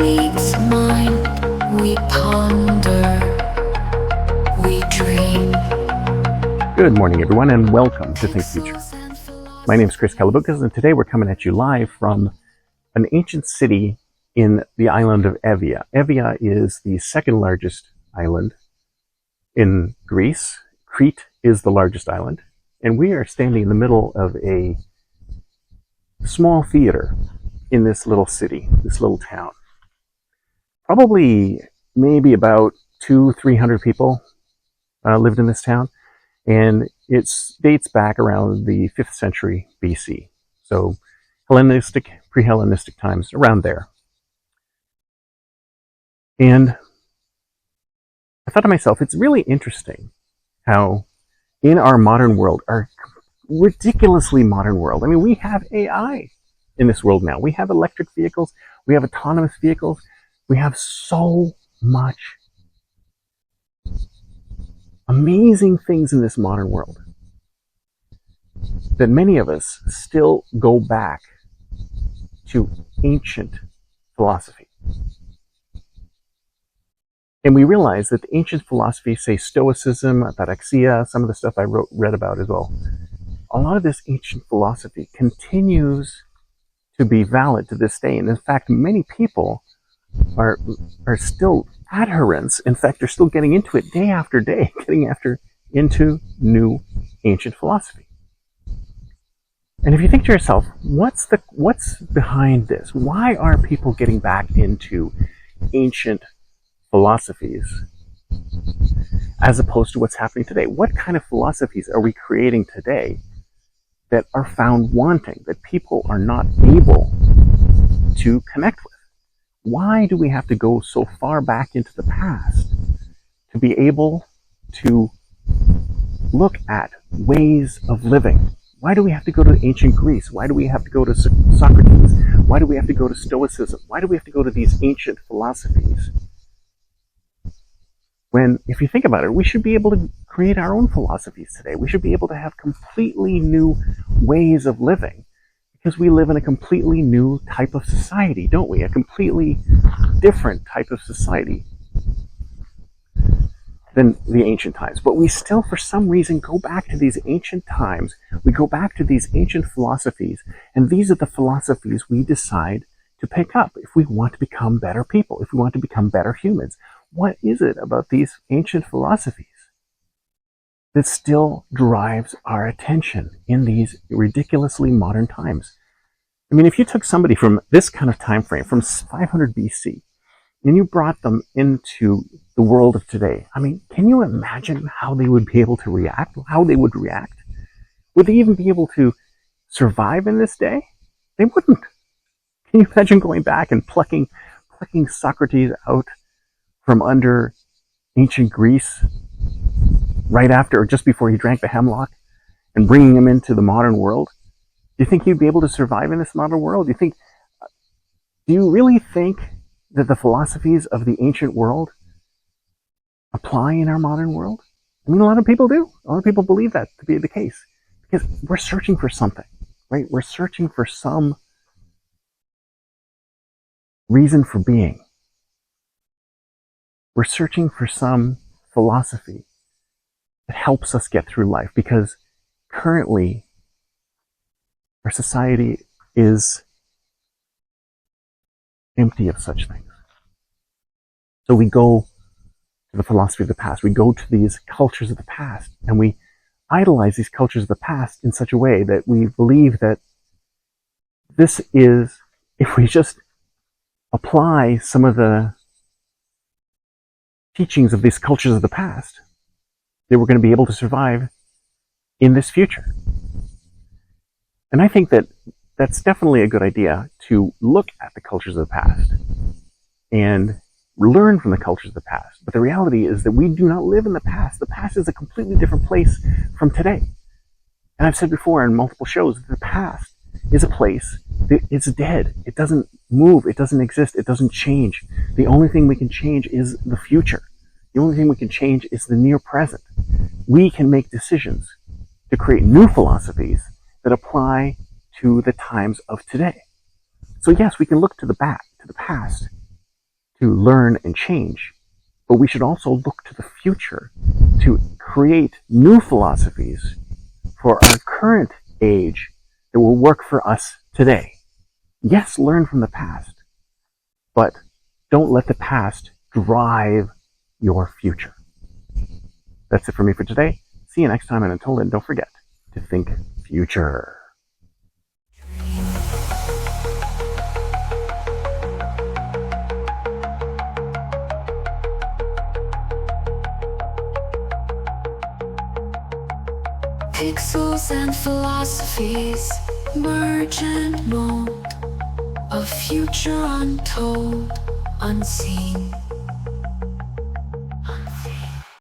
meets mind, we ponder, we dream. Good morning, everyone, and welcome to Think Future. My name is Chris Calabucas, and today we're coming at you live from an ancient city in the island of Evia. Evia is the second largest island in Greece. Crete is the largest island, and we are standing in the middle of a small theater in this little city, this little town. Probably maybe about 200-300 people lived in this town, and it dates back around the 5th century BC. So Hellenistic, pre-Hellenistic times, around there. And I thought to myself, it's really interesting how in our modern world, our ridiculously modern world, I mean, we have AI in this world now. We have electric vehicles, we have autonomous vehicles, we have so much amazing things in this modern world that many of us still go back to ancient philosophy. And we realize that the ancient philosophy, say Stoicism, Ataraxia, some of the stuff I read about as well, a lot of this ancient philosophy continues to be valid to this day. And in fact, many people are still adherents. In fact, they're still getting into it day after day, into new ancient philosophy. And if you think to yourself, what's behind this? Why are people getting back into ancient philosophies as opposed to what's happening today? What kind of philosophies are we creating today that are found wanting, that people are not able to connect with? Why do we have to go so far back into the past to be able to look at ways of living? Why do we have to go to ancient Greece? Why do we have to go to Socrates? Why do we have to go to Stoicism? Why do we have to go to these ancient philosophies? When, if you think about it, we should be able to create our own philosophies today. We should be able to have completely new ways of living, because we live in a completely new type of society, don't we? A completely different type of society than the ancient times. But we still, for some reason, go back to these ancient times. We go back to these ancient philosophies, and these are the philosophies we decide to pick up if we want to become better people, if we want to become better humans. What is it about these ancient philosophies that still drives our attention in these ridiculously modern times? I mean, if you took somebody from this kind of time frame, from 500 BC, and you brought them into the world of today, I mean, can you imagine how they would be able to react? How they would react? Would they even be able to survive in this day? They wouldn't. Can you imagine going back and plucking Socrates out from under ancient Greece right after or just before he drank the hemlock and bringing him into the modern world? Do you think he'd be able to survive in this modern world? Do you really think that the philosophies of the ancient world apply in our modern world? I mean, a lot of people do. A lot of people believe that to be the case, because we're searching for something, right? We're searching for some reason for being. We're searching for some philosophy that helps us get through life, because currently our society is empty of such things. So we go to the philosophy of the past. We go to these cultures of the past, and we idolize these cultures of the past in such a way that we believe that this is, if we just apply some of the teachings of these cultures of the past, that we're going to be able to survive in this future. And I think that that's definitely a good idea, to look at the cultures of the past and learn from the cultures of the past. But the reality is that we do not live in the past. The past is a completely different place from today. And I've said before in multiple shows that the past is a place that is dead. It doesn't move. It doesn't exist. It doesn't change. The only thing we can change is the future. The only thing we can change is the near present. We can make decisions to create new philosophies that apply to the times of today. So yes, we can look to the past, to learn and change, but we should also look to the future to create new philosophies for our current age that will work for us today. Yes, learn from the past, but don't let the past drive your future. That's it for me for today. See you next time, and until then, don't forget to think future. Pixels and philosophies merge and mold, a future untold, unseen.